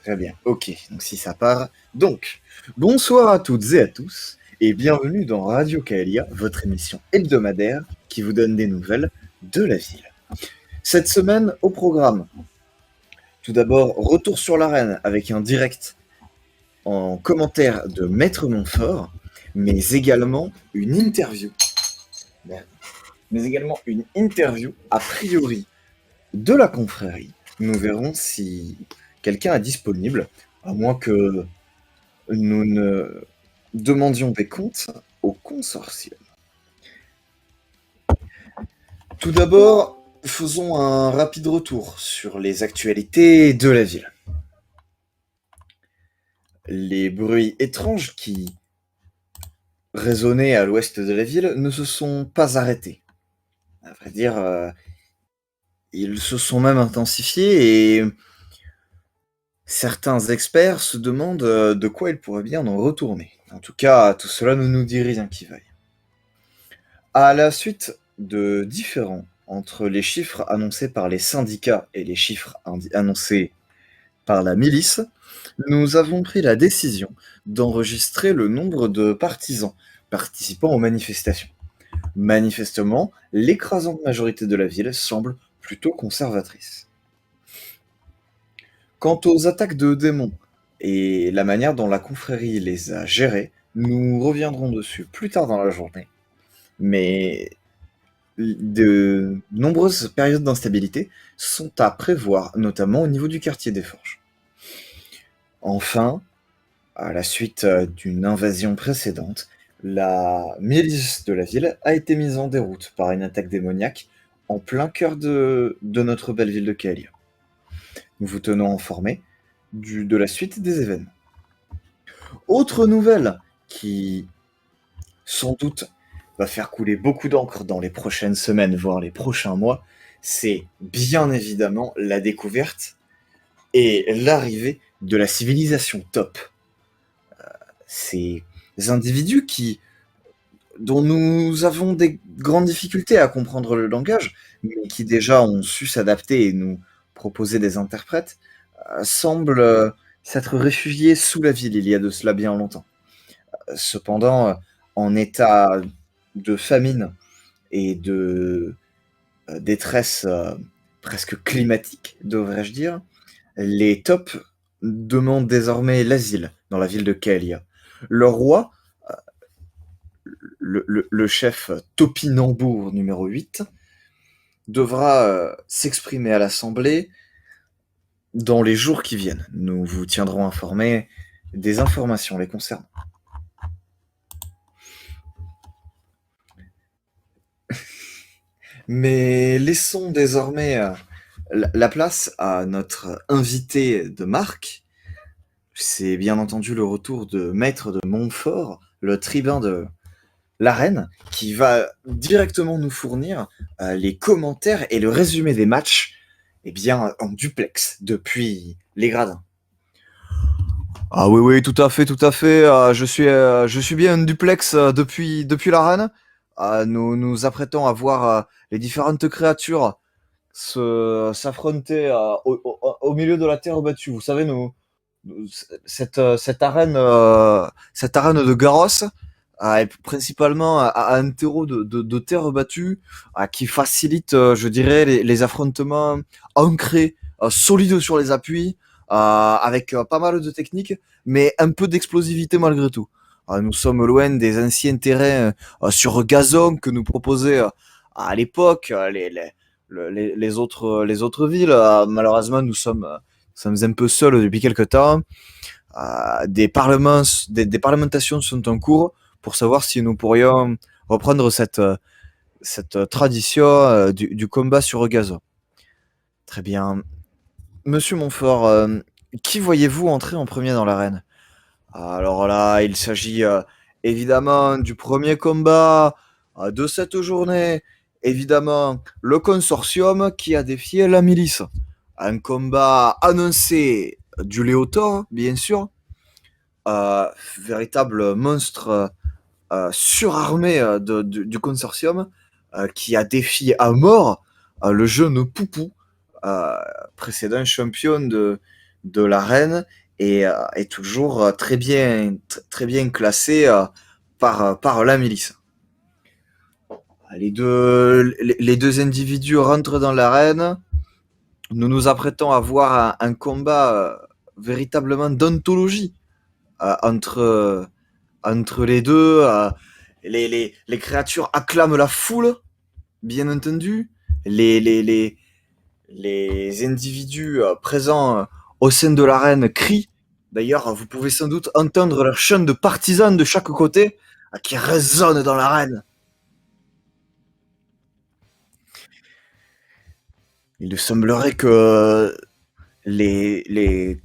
Très bien, ok, donc si ça part. Donc, bonsoir à toutes et à tous, et bienvenue dans Radio Kaelia, votre émission hebdomadaire qui vous donne des nouvelles de la ville. Cette semaine, au programme, tout d'abord, retour sur l'arène avec un direct en commentaire de Maître Montfort, mais également une interview. Merde. Mais également une interview, a priori, de la confrérie. Nous verrons si quelqu'un est disponible, à moins que nous ne demandions des comptes au consortium. Tout d'abord, faisons un rapide retour sur les actualités de la ville. Les bruits étranges qui résonnaient à l'ouest de la ville ne se sont pas arrêtés. À vrai dire, ils se sont même intensifiés et certains experts se demandent de quoi ils pourraient bien en retourner. En tout cas, tout cela ne nous dit rien qui vaille. À la suite de différends entre les chiffres annoncés par les syndicats et les chiffres annoncés par la milice, nous avons pris la décision d'enregistrer le nombre de partisans participant aux manifestations. Manifestement, l'écrasante majorité de la ville semble plutôt conservatrice. Quant aux attaques de démons et la manière dont la confrérie les a gérées, nous reviendrons dessus plus tard dans la journée. Mais de nombreuses périodes d'instabilité sont à prévoir, notamment au niveau du quartier des Forges. Enfin, à la suite d'une invasion précédente, la milice de la ville a été mise en déroute par une attaque démoniaque en plein cœur de notre belle ville de Kaelia. Nous vous tenons informés de la suite des événements. Autre nouvelle qui, sans doute, va faire couler beaucoup d'encre dans les prochaines semaines, voire les prochains mois, c'est bien évidemment la découverte et l'arrivée de la civilisation top. Ces individus dont nous avons des grandes difficultés à comprendre le langage, mais qui déjà ont su s'adapter et nous proposer des interprètes, semblent s'être réfugiés sous la ville il y a de cela bien longtemps. Cependant, en état de famine et de détresse presque climatique, devrais-je dire, les Tops demandent désormais l'asile dans la ville de Kaelia. Leur roi, le chef Topinambour numéro 8, devra s'exprimer à l'Assemblée dans les jours qui viennent. Nous vous tiendrons informés des informations les concernant. Mais laissons désormais la place à notre invité de marque. C'est bien entendu le retour de Maître de Montfort, le tribun de l'arène, qui va directement nous fournir les commentaires et le résumé des matchs en duplex depuis les gradins. Ah oui, oui, tout à fait, tout à fait. Je suis bien en duplex depuis l'arène. Nous nous apprêtons à voir les différentes créatures s'affronter au milieu de la terre battue. Vous savez, cette arène de Garros est principalement à un terreau de terre battue qui facilite, je dirais, les affrontements ancrés, solides sur les appuis, avec pas mal de techniques, mais un peu d'explosivité malgré tout. Nous sommes loin des anciens terrains sur gazon que nous proposaient à l'époque les autres villes. Malheureusement, sommes un peu seuls depuis quelque temps. Des parlementations sont en cours pour savoir si nous pourrions reprendre cette tradition du combat sur gazon. Très bien. Monsieur Montfort, qui voyez-vous entrer en premier dans l'arène? Alors là, il s'agit évidemment du premier combat de cette journée. Évidemment, le consortium qui a défié la milice. Un combat annoncé du Léotor, bien sûr. Véritable monstre surarmé du consortium qui a défié à mort le jeune Poupou, précédent champion de l'arène est toujours très bien classé par la milice. Les deux individus rentrent dans l'arène. Nous nous apprêtons à voir un combat véritablement d'anthologie entre les deux. Les créatures acclament la foule, bien entendu. Les, les, les, les individus présents au sein de l'arène crient. D'ailleurs, vous pouvez sans doute entendre leur chant de partisans de chaque côté qui résonne dans l'arène. Il semblerait que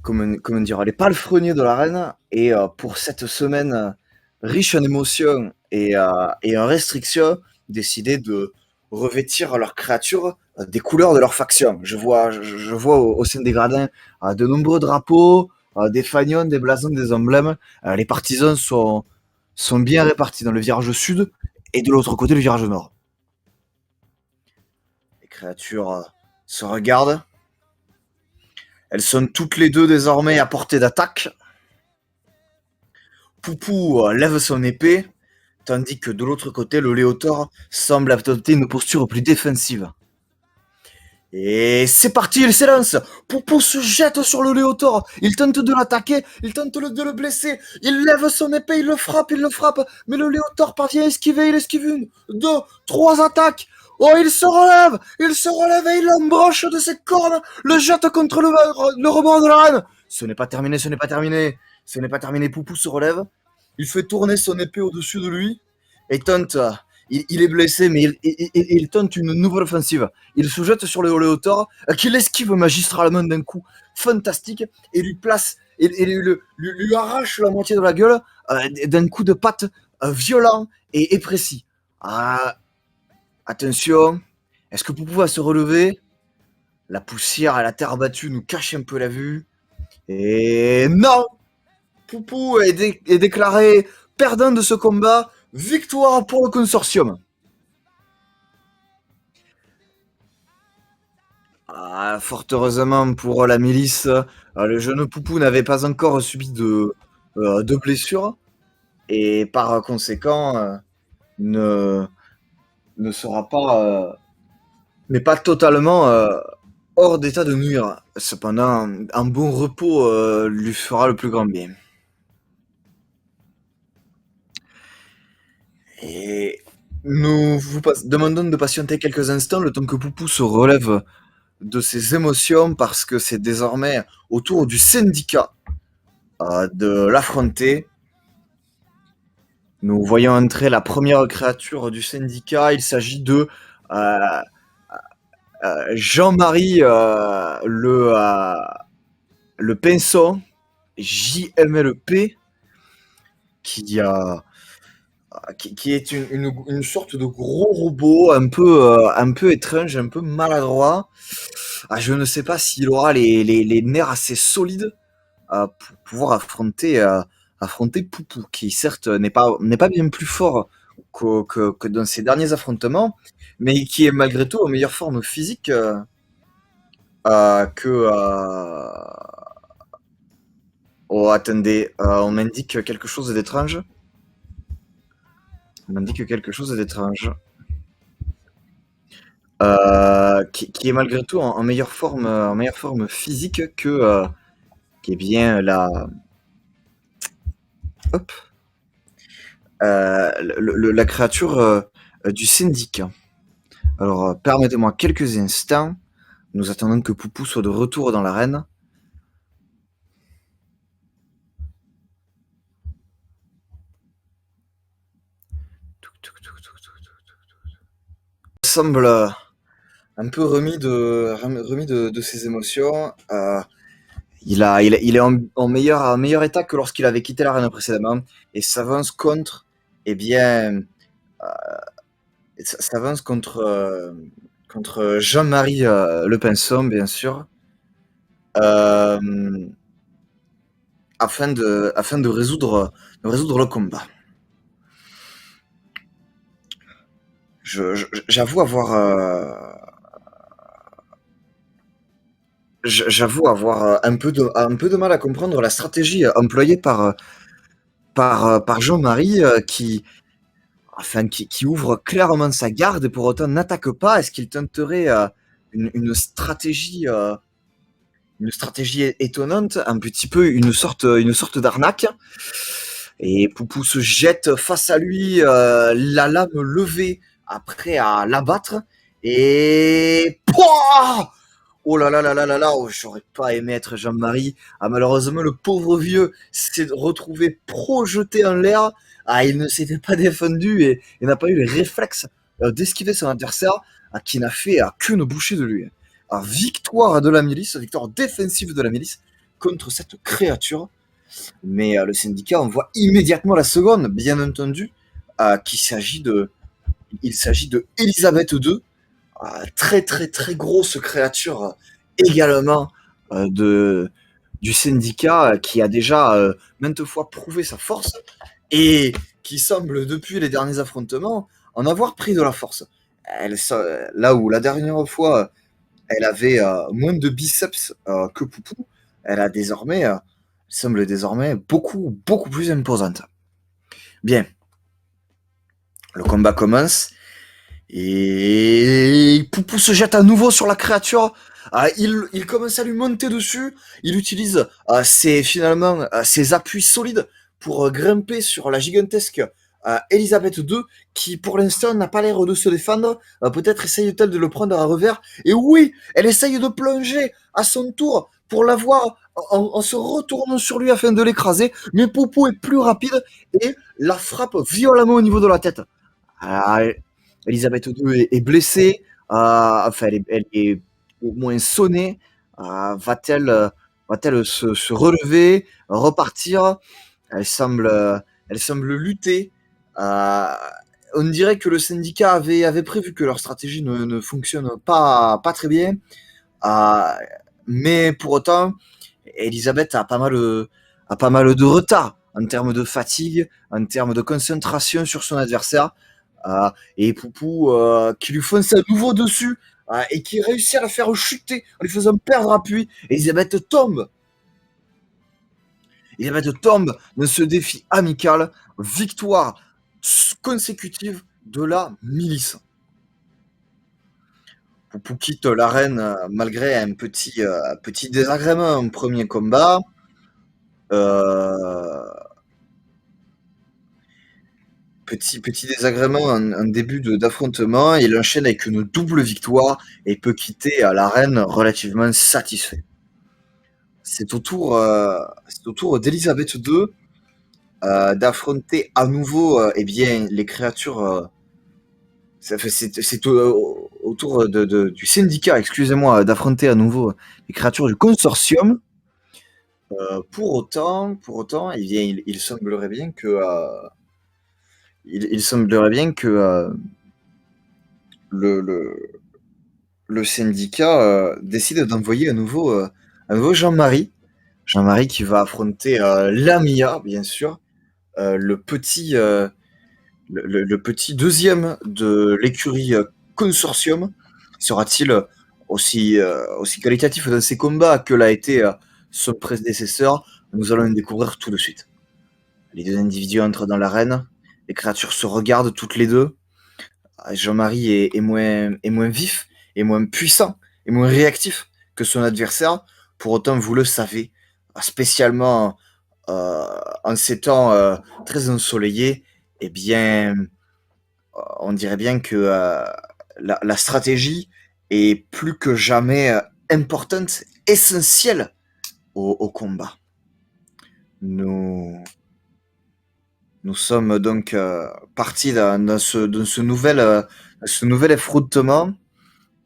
comment dire, les palefreniers de l'arène et pour cette semaine riche en émotions et en restrictions, décidé de revêtir leurs créatures des couleurs de leur faction. Je vois au sein des gradins de nombreux drapeaux, des fanions, des blasons, des emblèmes. Les partisans sont bien répartis dans le virage sud et de l'autre côté le virage nord. Les créatures se regardent. Elles sont toutes les deux désormais à portée d'attaque. Poupou lève son épée, tandis que de l'autre côté, le Léotor semble adopter une posture plus défensive. Et c'est parti, il s'élance. Poupou se jette sur le Léotor. Il tente de l'attaquer, il tente de le blesser. Il lève son épée, il le frappe. Mais le Léotor parvient à esquiver, il esquive une, deux, trois attaques. Oh, il se relève et il l'embroche de ses cornes, le jette contre le rebord de l'arène. Ce n'est pas terminé, ce n'est pas terminé. Ce n'est pas terminé, Poupou se relève. Il fait tourner son épée au-dessus de lui et tente. Il est blessé, mais il tente une nouvelle offensive. Il se jette sur le Léotor, qui l'esquive magistralement d'un coup fantastique et lui place et lui arrache la moitié de la gueule d'un coup de patte violent et précis. Ah, attention, est-ce que Poupou va se relever? La poussière et la terre battue nous cachent un peu la vue. Et non, Poupou est déclaré perdant de ce combat. Victoire pour le consortium. Ah, fort heureusement pour la milice, le jeune Poupou n'avait pas encore subi de blessures et par conséquent ne, ne sera pas n'est pas totalement hors d'état de nuire. Cependant, un bon repos lui fera le plus grand bien. Et nous vous demandons de patienter quelques instants le temps que Poupou se relève de ses émotions parce que c'est désormais au tour du syndicat de l'affronter. Nous voyons entrer la première créature du syndicat. Il s'agit de euh, Jean-Marie le pinson, JMLP, qui, a, qui est une sorte de gros robot un peu étrange, un peu maladroit. Ah, je ne sais pas s'il aura les nerfs assez solides pour pouvoir affronter Poupou, qui certes n'est pas bien plus fort que dans ses derniers affrontements, mais qui est malgré tout en meilleure forme physique que. Oh, attendez, on m'indique quelque chose d'étrange. On m'indique quelque chose d'étrange. Qui est malgré tout en meilleure forme physique que. Qui est bien la. Hop. La créature du syndicat. Alors, permettez-moi quelques instants. Nous attendons que Poupou soit de retour dans l'arène. Il semble un peu remis de ses émotions. Il est en meilleur état que lorsqu'il avait quitté l'arène précédemment et s'avance contre, eh bien, s'avance contre Jean-Marie Le Pinson, bien sûr, euh, afin de résoudre le combat. J'avoue avoir J'avoue avoir un peu de mal à comprendre la stratégie employée par Jean-Marie qui ouvre clairement sa garde et pour autant n'attaque pas. Est-ce qu'il tenterait une stratégie, une stratégie étonnante, un petit peu une sorte d'arnaque? Et Poupou se jette face à lui, la lame levée, après à l'abattre. Et pouah, oh là là là là là là, oh, j'aurais pas aimé être Jean-Marie. Ah, malheureusement, le pauvre vieux s'est retrouvé projeté en l'air. Ah, il ne s'était pas défendu et n'a pas eu les réflexes d'esquiver son adversaire, qui n'a fait qu'une bouchée de lui. Ah, victoire de la milice, victoire défensive de la milice contre cette créature. Mais le syndicat envoie immédiatement la seconde, bien entendu, qu'il s'agit de, il s'agit de Elisabeth II, très très très grosse créature également de, du syndicat qui a déjà maintes fois prouvé sa force et qui semble depuis les derniers affrontements en avoir pris de la force. Elle, là où la dernière fois elle avait moins de biceps que Poupou, elle a désormais, semble désormais beaucoup beaucoup plus imposante. Bien, le combat commence. Et Poupou se jette à nouveau sur la créature. Il commence à lui monter dessus. Il utilise finalement ses appuis solides pour grimper sur la gigantesque Elisabeth II, qui pour l'instant n'a pas l'air de se défendre. Peut-être essaye-t-elle de le prendre à revers. Et oui, elle essaye de plonger à son tour pour l'avoir en se retournant sur lui afin de l'écraser. Mais Poupou est plus rapide et la frappe violemment au niveau de la tête. Ah, Elisabeth II est blessée, enfin elle est au moins sonnée. Va-t-elle se relever, repartir? Elle semble lutter. Euh, on dirait que le syndicat avait prévu que leur stratégie ne fonctionne pas très bien. Euh, mais pour autant, Elisabeth a pas mal de retard en termes de fatigue, en termes de concentration sur son adversaire. Et Poupou qui lui fonce à nouveau dessus et qui réussit à la faire chuter en lui faisant perdre appui. Et Elisabeth tombe. Elisabeth tombe dans ce défi amical. Victoire consécutive de la milice. Poupou quitte l'arène malgré un petit désagrément en premier combat. Euh, petit désagrément en début d'affrontement. Il enchaîne avec une double victoire et peut quitter l'arène relativement satisfait. C'est au tour d'Elisabeth II d'affronter à nouveau eh bien, les créatures. C'est au tour du syndicat, excusez-moi, d'affronter à nouveau les créatures du consortium. Pour autant, eh bien, il semblerait bien que il semblerait bien que le, le, le syndicat décide d'envoyer à nouveau Jean-Marie. Jean-Marie qui va affronter Lamia, bien sûr, le petit, le petit deuxième de l'écurie Consortium. Sera-t-il aussi qualitatif dans ses combats que l'a été son prédécesseur? Nous allons le découvrir tout de suite. Les deux individus entrent dans l'arène. Les créatures se regardent toutes les deux. Jean-Marie est moins vif, est moins puissant, est moins réactif que son adversaire. Pour autant, vous le savez, spécialement en ces temps très ensoleillés, eh bien, on dirait bien que la stratégie est plus que jamais importante, essentielle au combat. Nous, nous sommes donc partis dans ce nouvel affrontement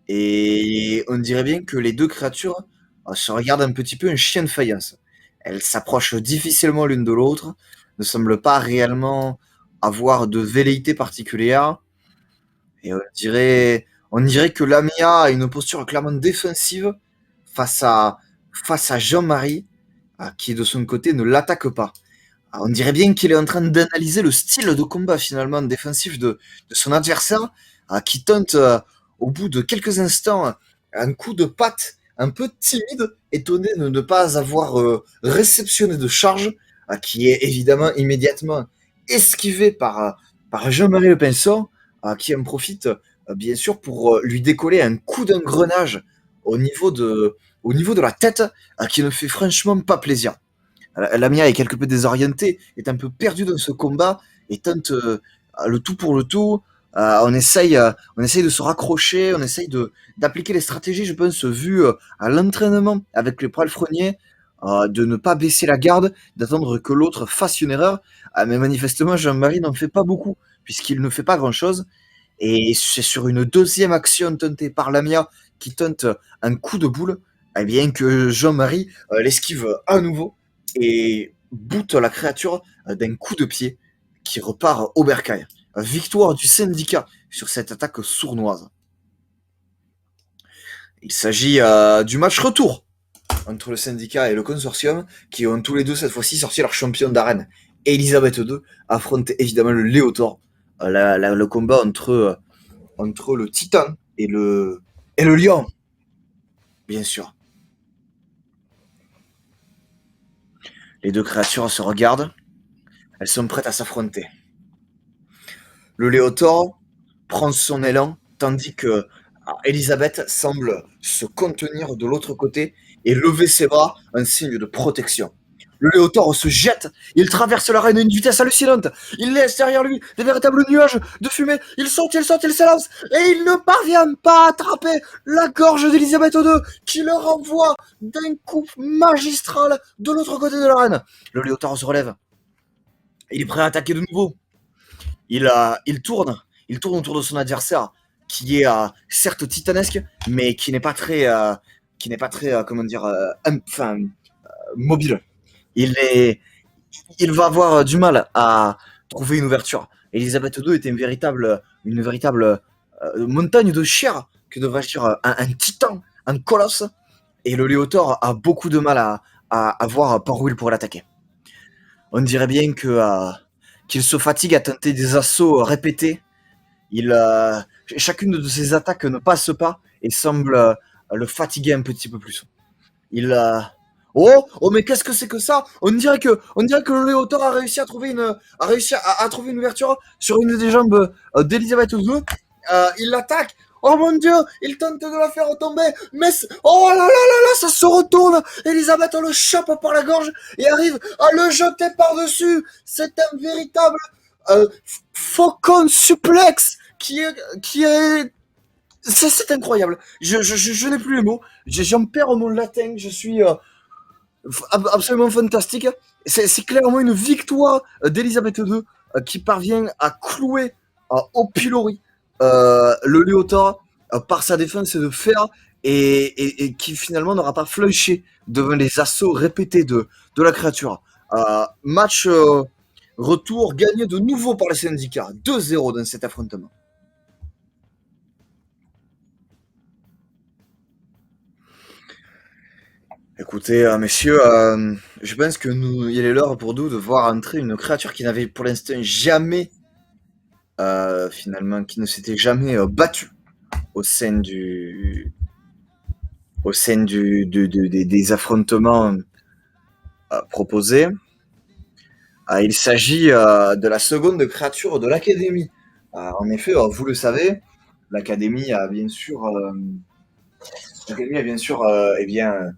et on dirait bien que les deux créatures se regardent un petit peu un chien de faïence. Elles s'approchent difficilement l'une de l'autre, ne semblent pas réellement avoir de velléité particulière et on dirait que Lamia a une posture clairement défensive face à, face à Jean-Marie qui de son côté ne l'attaque pas. On dirait bien qu'il est en train d'analyser le style de combat finalement défensif de son adversaire, qui tente au bout de quelques instants un coup de patte un peu timide, étonné de ne pas avoir réceptionné de charge, qui est évidemment immédiatement esquivé par Jean-Marie Le Pinson, qui en profite bien sûr pour lui décoller un coup d'engrenage au niveau de, au niveau de la tête, qui ne fait franchement pas plaisir. Lamia est quelque peu désorienté, est un peu perdu dans ce combat et tente le tout pour le tout. On essaye de se raccrocher, on essaye d'appliquer les stratégies, je pense, vues à l'entraînement avec les palefreniers, de ne pas baisser la garde, d'attendre que l'autre fasse une erreur. Mais manifestement, Jean-Marie n'en fait pas beaucoup, puisqu'il ne fait pas grand-chose. Et c'est sur une deuxième action tentée par Lamia qui tente un coup de boule, eh bien que Jean-Marie l'esquive à nouveau et boute la créature d'un coup de pied qui repart au bercail. Victoire du syndicat sur cette attaque sournoise. Il s'agit du match retour entre le syndicat et le consortium qui ont tous les deux cette fois-ci sorti leur champion d'arène. Elisabeth II affronte évidemment le Léotor. Le combat entre le titan et le lion, bien sûr. Les deux créatures se regardent. Elles sont prêtes à s'affronter. Le Léotor prend son élan, tandis que Elisabeth semble se contenir de l'autre côté et lever ses bras en signe de protection. Le Léotor se jette, il traverse l'arène à une vitesse hallucinante, il laisse derrière lui des véritables nuages de fumée, il saute, il s'élance, et il ne parvient pas à attraper la gorge d'Elisabeth II, qui le renvoie d'un coup magistral de l'autre côté de l'arène. Le Léotor se relève, il est prêt à attaquer de nouveau. Il tourne autour de son adversaire, qui est certes titanesque, mais qui n'est pas très, comment dire, mobile. Il va avoir du mal à trouver une ouverture. Elisabeth II était une véritable montagne de chair que devrait dire un titan, un colosse. Et le Léotor a beaucoup de mal à voir par où il pourrait l'attaquer. On dirait bien qu'il se fatigue à tenter des assauts répétés. Chacune de ses attaques ne passe pas et semble le fatiguer un petit peu plus. Oh, mais qu'est-ce que c'est que ça? On dirait que le Léotor a réussi à trouver une ouverture sur une des jambes d'Elisabeth II. Il l'attaque. Oh mon Dieu, il tente de la faire retomber, mais oh là là là là, ça se retourne. Elisabeth le chope par la gorge et arrive à le jeter par-dessus. C'est un véritable faucon suplex qui est c'est incroyable. Je n'ai plus les mots. J'en perds mon latin. Je suis absolument fantastique. C'est clairement une victoire d'Elisabeth II qui parvient à clouer au pilori le Léotard par sa défense de fer et qui finalement n'aura pas flanché devant les assauts répétés de la créature. Match retour gagné de nouveau par les syndicats. 2-0 dans cet affrontement. Écoutez, messieurs, je pense que il est l'heure pour nous de voir entrer une créature qui n'avait pour l'instant jamais, finalement, qui ne s'était jamais battue au sein des affrontements proposés. Il s'agit de la seconde créature de l'Académie. En effet, vous le savez, l'Académie a bien sûr, eh bien,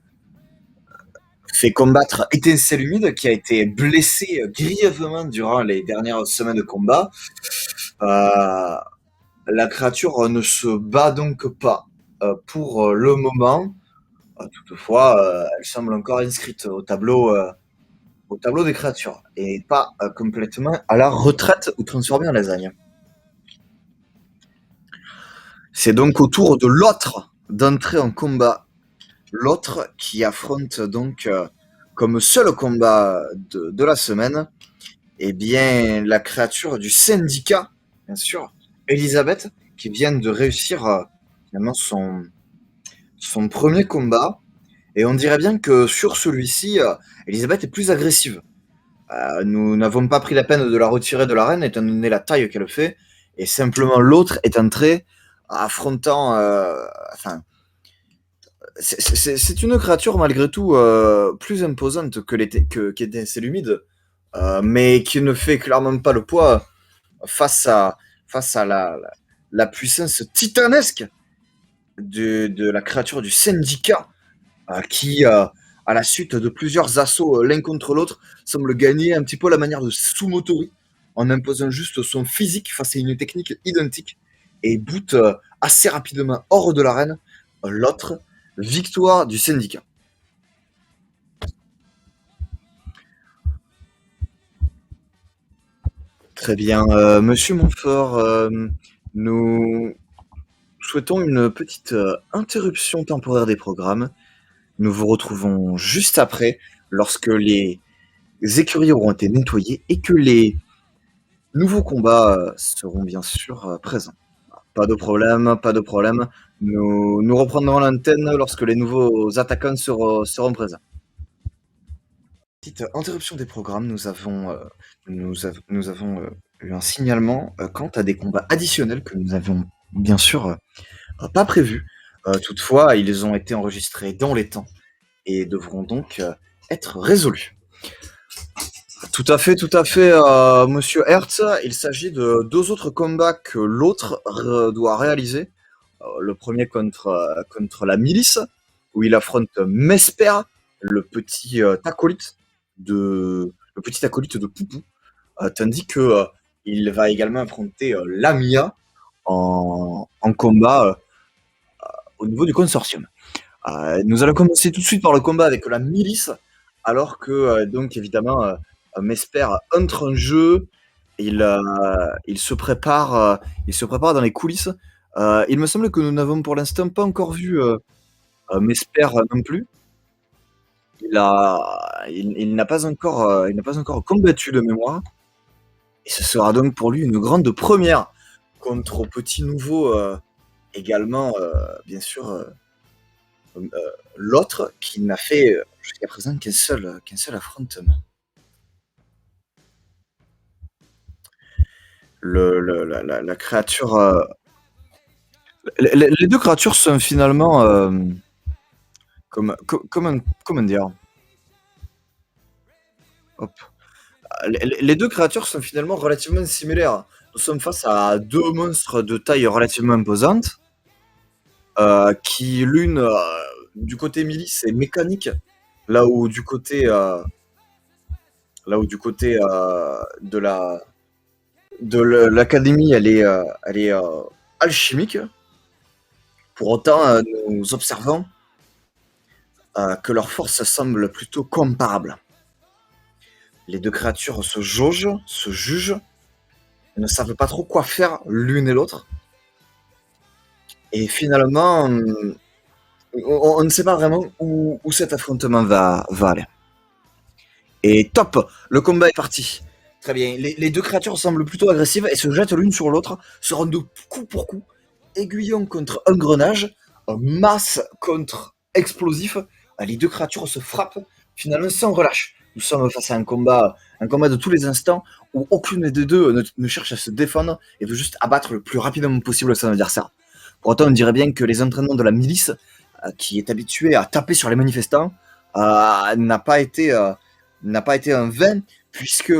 fait combattre Étincelle Humide, qui a été blessé grièvement durant les dernières semaines de combat. La créature ne se bat donc pas pour le moment. Toutefois, elle semble encore inscrite au tableau des créatures et pas complètement à la retraite ou transformée en lasagne. C'est donc au tour de l'autre d'entrer en combat. L'autre qui affronte donc comme seul combat de la semaine, eh bien, la créature du syndicat, bien sûr, Elisabeth, qui vient de réussir finalement son premier combat. Et on dirait bien que sur celui-ci, Elisabeth est plus agressive. Nous n'avons pas pris la peine de la retirer de l'arène, étant donné la taille qu'elle fait, et simplement l'autre est entré affrontant, C'est une créature malgré tout plus imposante qu'était Célumide, mais qui ne fait clairement pas le poids face à, face à la puissance titanesque de la créature du syndicat qui, à la suite de plusieurs assauts l'un contre l'autre, semble gagner un petit peu la manière de Sumotori en imposant juste son physique face à une technique identique et boot assez rapidement hors de l'arène l'autre. Victoire du syndicat. Très bien, monsieur Montfort, nous souhaitons une petite interruption temporaire des programmes. Nous vous retrouvons juste après, lorsque les écuries auront été nettoyées et que les nouveaux combats seront bien sûr présents. Pas de problème, pas de problème. Nous reprendrons l'antenne lorsque les nouveaux attaquants seront présents. Petite interruption des programmes, nous avons eu un signalement quant à des combats additionnels que nous avions bien sûr pas prévus. Toutefois, ils ont été enregistrés dans les temps et devront donc être résolus. Tout à fait, monsieur Hertz. Il s'agit de deux autres combats que l'autre doit réaliser. Le premier contre la milice, où il affronte Mesper, le petit acolyte de Poupou, tandis que il va également affronter Lamia en combat au niveau du consortium. Nous allons commencer tout de suite par le combat avec la milice, alors que donc évidemment Mesper entre en jeu, il se prépare dans les coulisses. Il me semble que nous n'avons pour l'instant pas encore vu Mesper non plus. Il n'a pas encore combattu de mémoire. Et ce sera donc pour lui une grande première contre au petit nouveau également, bien sûr, l'autre qui n'a fait jusqu'à présent qu'un seul affrontement. La créature. Les deux créatures sont finalement. Comment dire. Hop. Les deux créatures sont finalement relativement similaires. Nous sommes face à deux monstres de taille relativement imposante, qui l'une, du côté milice, est mécanique, là où du côté de l'académie, elle est alchimique. Pour autant, nous observons que leurs forces semblent plutôt comparables. Les deux créatures se jaugent, se jugent, ne savent pas trop quoi faire l'une et l'autre. Et finalement, on ne sait pas vraiment où cet affrontement va aller. Et top, le combat est parti. Très bien, les deux créatures semblent plutôt agressives et se jettent l'une sur l'autre, se rendent coup pour coup. Aiguillon contre engrenage, masse contre explosif. Les deux créatures se frappent finalement sans relâche. Nous sommes face à un combat de tous les instants où aucune des deux ne cherche à se défendre et veut juste abattre le plus rapidement possible son adversaire. Pour autant, on dirait bien que les entraînements de la milice, qui est habituée à taper sur les manifestants, n'a pas été en vain, puisque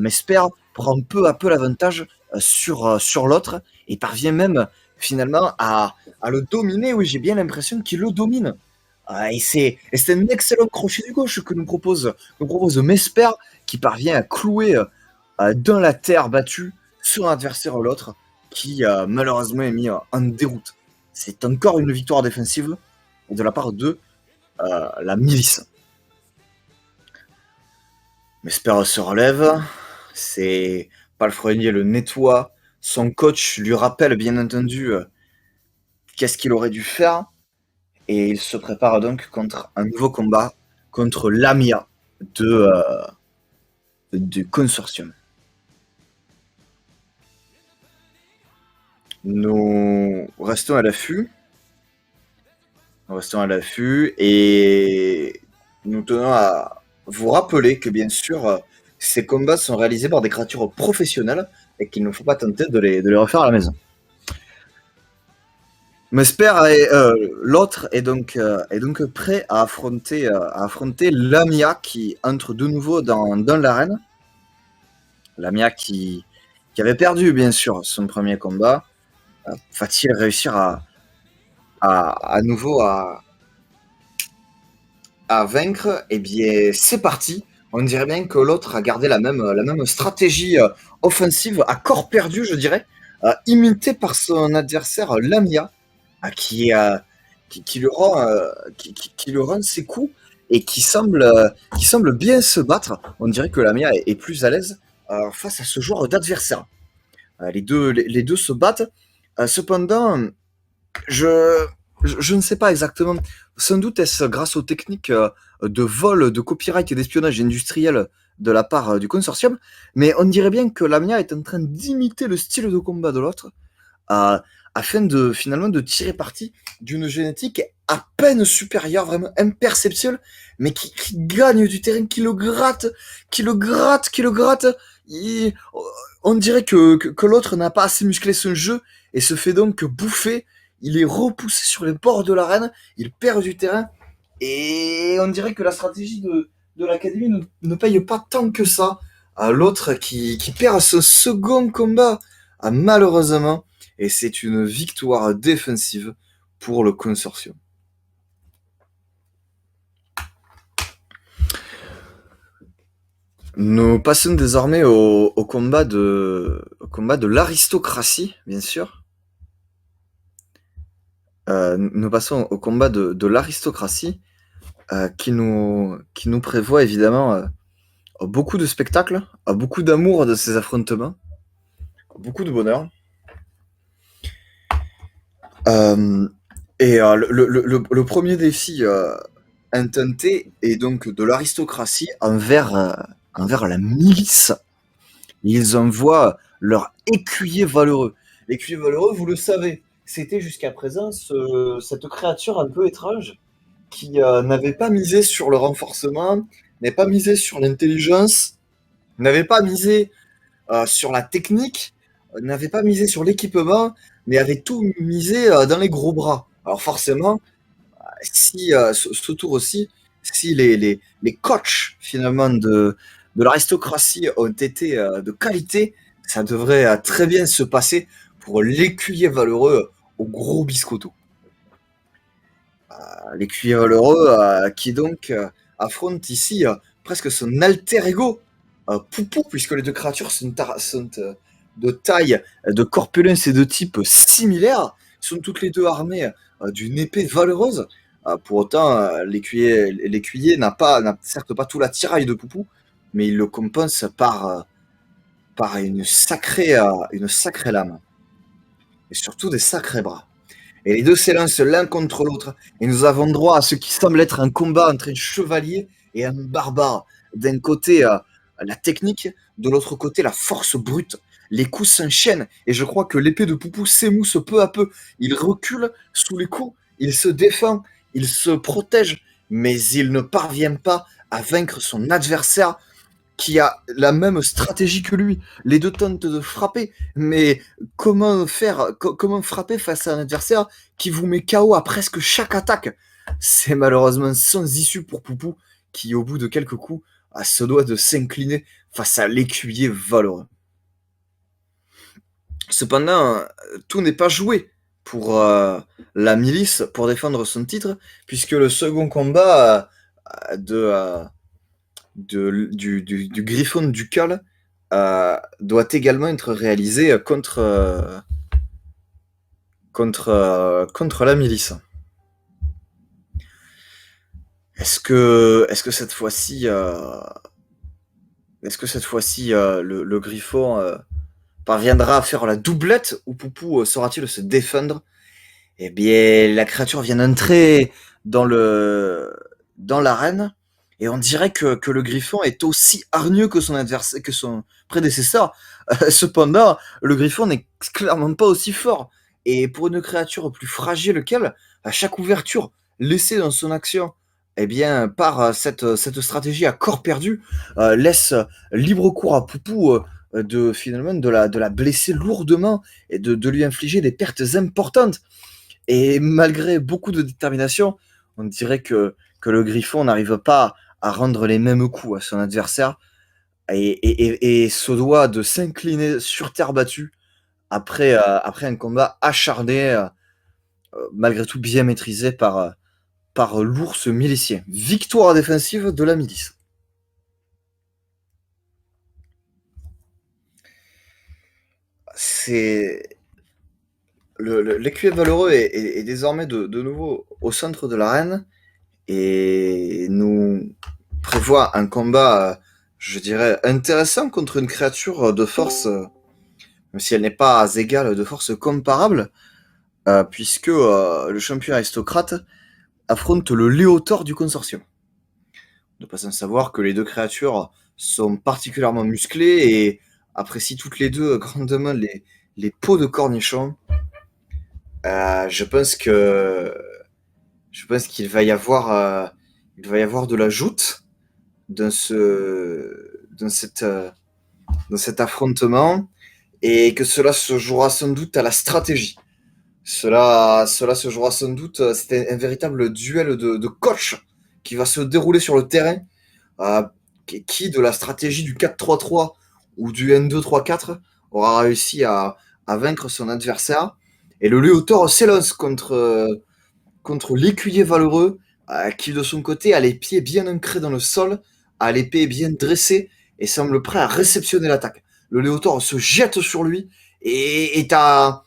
Mesper prend peu à peu l'avantage sur l'autre et parvient même finalement à le dominer. Oui, j'ai bien l'impression qu'il le domine. Et c'est un excellent crochet du gauche que nous propose Mesper, qui parvient à clouer dans la terre battue son adversaire l'autre, qui malheureusement est mis en déroute. C'est encore une victoire défensive de la part de la milice. Mesper se relève, c'est Palefrenier le nettoie, son coach lui rappelle bien entendu qu'est-ce qu'il aurait dû faire, et il se prépare donc contre un nouveau combat contre Lamia du consortium. Nous restons à l'affût. Et nous tenons à vous rappeler que bien sûr ces combats sont réalisés par des créatures professionnelles et qu'il ne faut pas tenter de les refaire à la maison. L'autre est donc prêt à affronter Lamia qui entre de nouveau dans l'arène. Lamia qui avait perdu, bien sûr, son premier combat. Va-t-il réussir à nouveau à vaincre? Eh bien, c'est parti. On dirait bien que l'autre a gardé la même stratégie offensive à corps perdu, je dirais, imitée par son adversaire Lamia, qui, qui lui rend ses coups et qui semble bien se battre. On dirait que Lamia est plus à l'aise face à ce joueur d'adversaire. Les deux se battent. Cependant, je, je ne sais pas exactement. Sans doute est-ce grâce aux techniques de vol, de copyright et d'espionnage industriel de la part du consortium, mais on dirait bien que Lamia est en train d'imiter le style de combat de l'autre, euh, afin de finalement de tirer parti d'une génétique à peine supérieure, vraiment imperceptible, mais qui gagne du terrain, qui le gratte, qui le gratte, qui le gratte. Il- on dirait que l'autre n'a pas assez musclé son jeu et se fait donc bouffer. Il est repoussé sur les bords de l'arène, il perd du terrain et on dirait que la stratégie de l'académie ne paye pas tant que ça. À l'autre qui perd ce second combat, malheureusement, et c'est une victoire défensive pour le consortium. Nous passons désormais au combat de l'aristocratie, bien sûr. Nous passons au combat de l'aristocratie, qui nous prévoit évidemment beaucoup de spectacles, beaucoup d'amour de ces affrontements, beaucoup de bonheur. Euh, le premier défi intenté est donc de l'aristocratie envers la milice. Ils envoient leur écuyer valeureux. L'écuyer valeureux, vous le savez, c'était jusqu'à présent cette créature un peu étrange qui n'avait pas misé sur le renforcement, n'avait pas misé sur l'intelligence, n'avait pas misé sur la technique, n'avait pas misé sur l'équipement, mais avait tout misé dans les gros bras. Alors forcément, si ce tour aussi, si les coachs finalement de l'aristocratie ont été de qualité, ça devrait très bien se passer pour l'écuyer valeureux au gros biscotto. L'écuyer valeureux qui donc affronte ici presque son alter ego, Poupou, puisque les deux créatures sont de taille, de corpulence et de type similaires, sont toutes les deux armées d'une épée valeureuse. Pour autant, l'écuyer n'a certes pas tout l'attirail de Poupou, mais il le compense par une sacrée lame, et surtout des sacrés bras. Et les deux s'élancent l'un contre l'autre, et nous avons droit à ce qui semble être un combat entre un chevalier et un barbare. D'un côté, la technique, de l'autre côté, la force brute. Les coups s'enchaînent, et je crois que l'épée de Poupou s'émousse peu à peu. Il recule sous les coups, il se défend, il se protège, mais il ne parvient pas à vaincre son adversaire qui a la même stratégie que lui. Les deux tentent de frapper, mais comment frapper face à un adversaire qui vous met KO à presque chaque attaque? C'est malheureusement sans issue pour Poupou, qui au bout de quelques coups a ce doigt de s'incliner face à l'écuyer valeureux. Cependant, tout n'est pas joué pour la milice pour défendre son titre, puisque le second combat du Griffon ducal doit également être réalisé contre la milice. Est-ce que cette fois-ci, le Griffon parviendra à faire la doublette ou Poupou saura-t-il se défendre? Eh bien, la créature vient d'entrer dans l'arène et on dirait que le Griffon est aussi hargneux que que son prédécesseur. Cependant, le Griffon n'est clairement pas aussi fort. Et pour une créature plus fragile qu'elle, à chaque ouverture laissée dans son action, eh bien, par cette stratégie à corps perdu, laisse libre cours à Poupou finalement de la blesser lourdement et de lui infliger des pertes importantes. Et malgré beaucoup de détermination, on dirait que le Griffon n'arrive pas à rendre les mêmes coups à son adversaire et se doit de s'incliner sur terre battue après un combat acharné, malgré tout bien maîtrisé par l'ours milicien. Victoire défensive de la milice. C'est l'écuyer valeureux est désormais de nouveau au centre de l'arène et nous prévoit un combat, je dirais, intéressant contre une créature de force, même si elle n'est pas égale, de force comparable, puisque le champion aristocrate affronte le Léotor du consortium. Ne pas sans savoir que les deux créatures sont particulièrement musclées et apprécient toutes les deux grandement les peaux de cornichons. Je pense qu'il va y avoir, de la joute dans cet affrontement et que cela se jouera sans doute à la stratégie. Cela se jouera sans doute, c'est un véritable duel de coach qui va se dérouler sur le terrain, euh, qui de la stratégie du 4-3-3 ou du N2-3-4 aura réussi à vaincre son adversaire. Et le Léotor s'élance contre l'écuyer valeureux, qui de son côté a les pieds bien ancrés dans le sol, a l'épée bien dressée et semble prêt à réceptionner l'attaque. Le Léotor se jette sur lui et t'as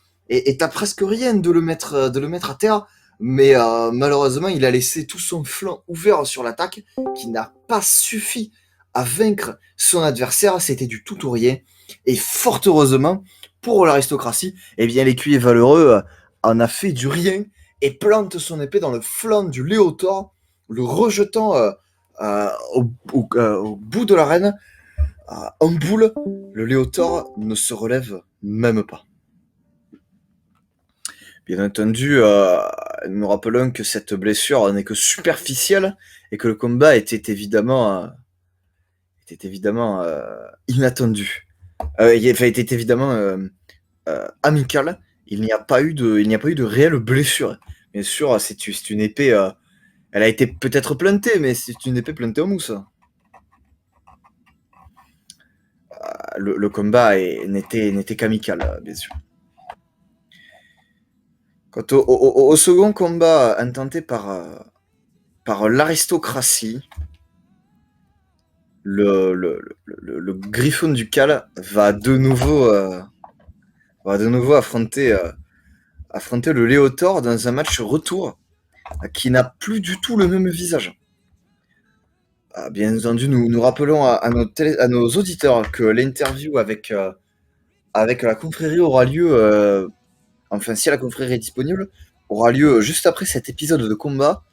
presque rien de le mettre à terre, mais malheureusement il a laissé tout son flanc ouvert sur l'attaque, qui n'a pas suffi à vaincre son adversaire. C'était du tout ou rien. Et fort heureusement pour l'aristocratie, eh bien l'écuyer valeureux en a fait du rien et plante son épée dans le flanc du Léotor, le rejetant au bout de l'arène. En boule, le Léotor ne se relève même pas. Bien entendu, nous rappelons que cette blessure n'est que superficielle et que le combat était évidemment inattendu. Était évidemment amical. Il n'y a pas eu de réelle blessure. Bien sûr, c'est une épée. Elle a été peut-être plantée, mais c'est une épée plantée en mousse. Le combat n'était qu'amical, bien sûr. Quant au second combat intenté par l'aristocratie, le Griffon ducal va de nouveau affronter le Léotor dans un match retour qui n'a plus du tout le même visage. Bien entendu, nous rappelons à nos auditeurs que l'interview avec la confrérie aura lieu, enfin si la confrérie est disponible, aura lieu juste après cet épisode de combat.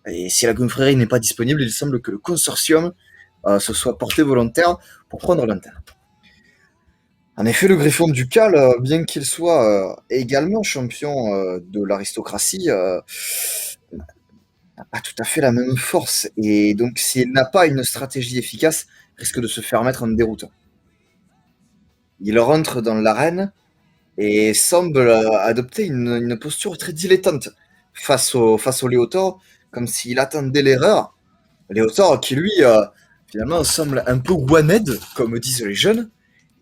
Et si la confrérie n'est pas disponible, il semble que le consortium se soit porté volontaire pour prendre l'antenne. En effet, le Griffon ducal, bien qu'il soit également champion de l'aristocratie, n'a pas tout à fait la même force. Et donc, s'il n'a pas une stratégie efficace, risque de se faire mettre en déroute. Il rentre dans l'arène et semble adopter une posture très dilettante face au Léotor, comme s'il attendait l'erreur. Léotor qui, lui, finalement, semble un peu one-head, comme disent les jeunes,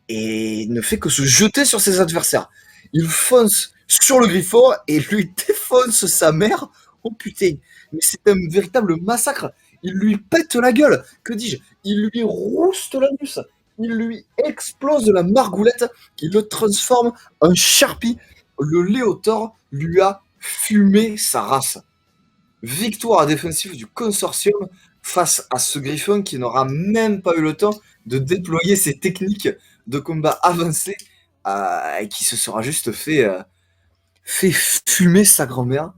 et ne fait que se jeter sur ses adversaires. Il fonce sur le Griffon et lui défonce sa mère. Oh putain, mais c'est un véritable massacre. Il lui pète la gueule, que dis-je? Il lui rouste l'anus. Il lui explose la margoulette, qui le transforme en charpie. Le Léotor lui a fumé sa race. Victoire défensive du consortium face à ce Griffon qui n'aura même pas eu le temps de déployer ses techniques de combat avancées, et qui se sera juste fait fumer sa grand-mère,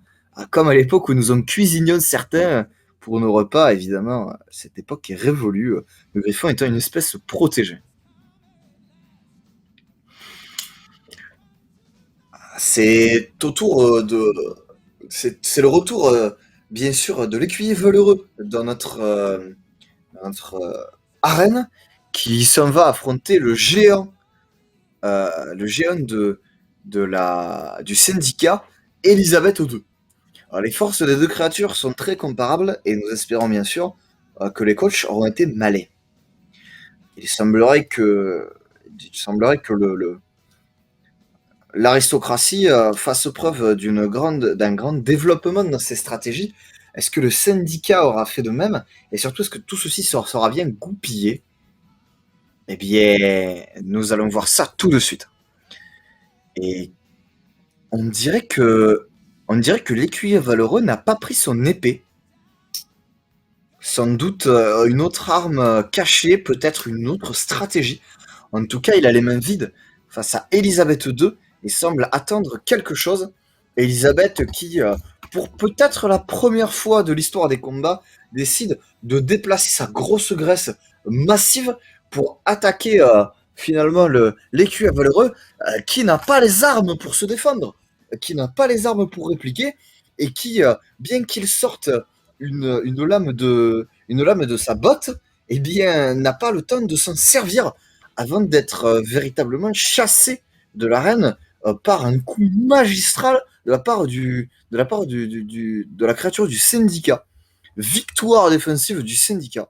comme à l'époque où nous en cuisinions certains pour nos repas. Évidemment, cette époque est révolue, le Griffon étant une espèce protégée. C'est au tour c'est le retour, bien sûr, de l'écuyer valeureux dans notre arène, qui s'en va affronter le géant du syndicat, Elisabeth II. Alors, les forces des deux créatures sont très comparables et nous espérons bien sûr que les coachs auront été malais. Il semblerait que l'aristocratie fasse preuve d'un grand développement dans ses stratégies. Est-ce que le syndicat aura fait de même? Et surtout, est-ce que tout ceci sera bien goupillé? Eh bien, nous allons voir ça tout de suite. Et on dirait que l'écuyer valeureux n'a pas pris son épée. Sans doute une autre arme cachée, peut-être une autre stratégie. En tout cas, il a les mains vides face à Elisabeth II et semble attendre quelque chose. Elisabeth qui, pour peut-être la première fois de l'histoire des combats, décide de déplacer sa grosse graisse massive pour attaquer finalement l'écuyer valeureux qui n'a pas les armes pour se défendre, qui n'a pas les armes pour répliquer et qui, bien qu'il sorte une lame de sa botte, eh bien, n'a pas le temps de s'en servir avant d'être véritablement chassé de l'arène par un coup magistral de la créature du syndicat. Victoire défensive du syndicat,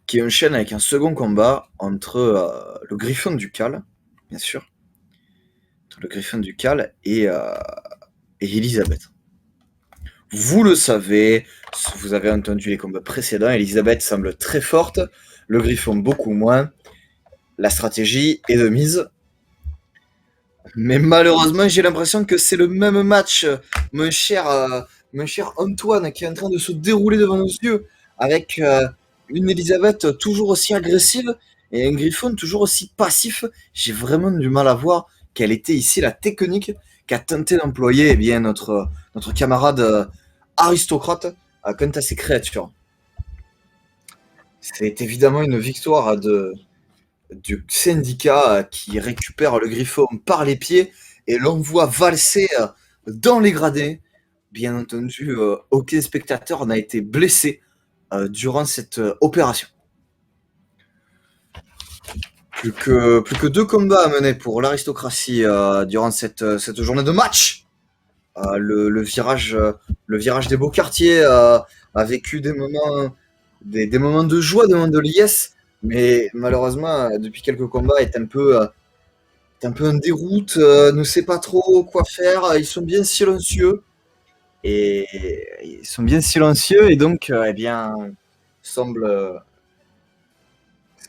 qui enchaîne avec un second combat entre le Griffon ducal, bien sûr, entre le Griffon ducal et Elisabeth. Vous le savez, vous avez entendu les combats précédents, Elisabeth semble très forte, le Griffon beaucoup moins. La stratégie est de mise. Mais malheureusement, j'ai l'impression que c'est le même match, mon cher Antoine, qui est en train de se dérouler devant nos yeux, avec une Elisabeth toujours aussi agressive et un Griffon toujours aussi passif. J'ai vraiment du mal à voir quelle était ici la technique qu'a tenté d'employer notre camarade aristocrate quant à ces créatures. C'est évidemment une victoire du syndicat qui récupère le Griffon par les pieds et l'envoie valser dans les gradés. Bien entendu, aucun spectateur n'a été blessé durant cette opération. Plus que 2 combats à mener pour l'aristocratie durant cette journée de match. Le virage des beaux quartiers a vécu des moments de joie, des moments de liesse, mais malheureusement, depuis quelques combats, est un peu en déroute, ne sait pas trop quoi faire. Ils sont bien silencieux. Et donc, semble